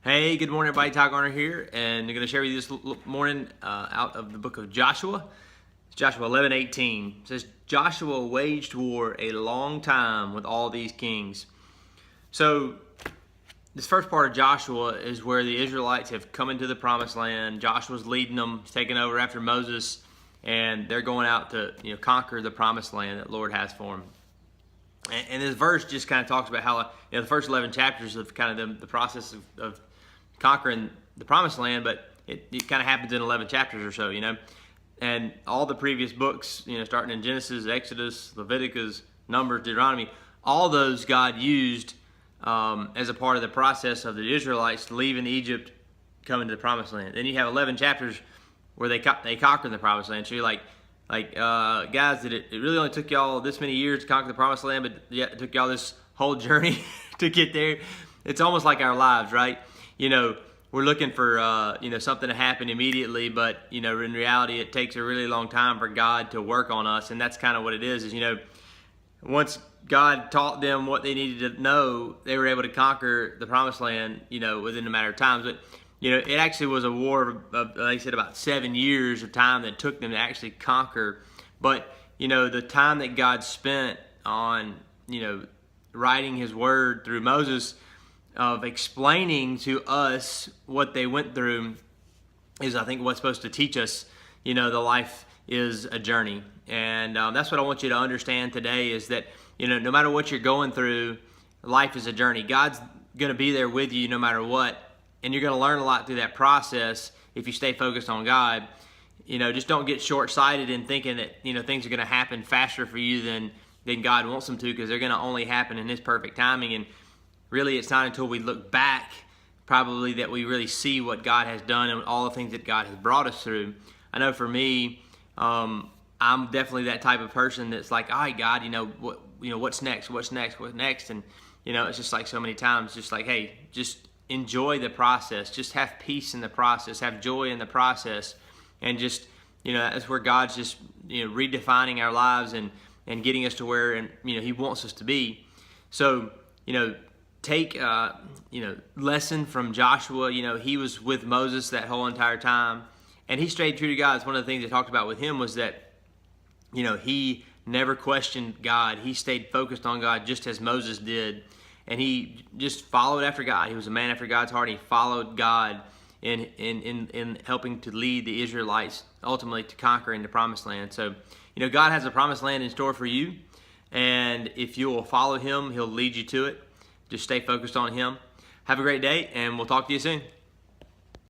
Hey, good morning, everybody. Ty Garner here, and I'm going to share with you this morning out of the book of Joshua. It's Joshua 11:18. It says, Joshua waged war a long time with all these kings. So, this first part of Joshua is where the Israelites have come into the promised land. Joshua's leading them, he's taking over after Moses, and they're going out to conquer the promised land that the Lord has for them. And this verse just kind of talks about how the first 11 chapters of kind of the process of conquering the promised land, but it kind of happens in 11 chapters or so, and all the previous books, starting in Genesis, Exodus, Leviticus, Numbers, Deuteronomy, all those God used as a part of the process of the Israelites leaving Egypt, coming to the promised land. Then you have 11 chapters where they conquer the promised land. So you're like guys, it really only took y'all this many years to conquer the promised land, but it took y'all this whole journey to get there. It's almost like our lives, right? We're looking for something to happen immediately, but in reality it takes a really long time for God to work on us. And that's kind of what it is once God taught them what they needed to know, they were able to conquer the promised land within a matter of time. But it actually was a war of, like I said, about 7 years of time that took them to actually conquer. But the time that God spent on writing his word through Moses, of explaining to us what they went through, is I think what's supposed to teach us the life is a journey. And that's what I want you to understand today, is that no matter what you're going through, life is a journey. God's going to be there with you no matter what, and you're going to learn a lot through that process if you stay focused on God. Just don't get short-sighted in thinking that things are going to happen faster for you than God wants them to, because they're going to only happen in his perfect timing. And really, it's not until we look back probably that we really see what God has done and all the things that God has brought us through. I know for me, I'm definitely that type of person that's like, all right, God, what's next? What's next? What's next? And it's just like so many times, just like, hey, just enjoy the process. Just have peace in the process. Have joy in the process. And just, that's where God's just, redefining our lives and getting us to where, he wants us to be. So, take lesson from Joshua. He was with Moses that whole entire time, and he stayed true to God. It's one of the things they talked about with him was that he never questioned God. He stayed focused on God just as Moses did, and he just followed after God. He was a man after God's heart. He followed God in helping to lead the Israelites ultimately to conquering the promised land. So God has a promised land in store for you, and if you will follow him, he'll lead you to it. Just stay focused on him. Have a great day, and we'll talk to you soon.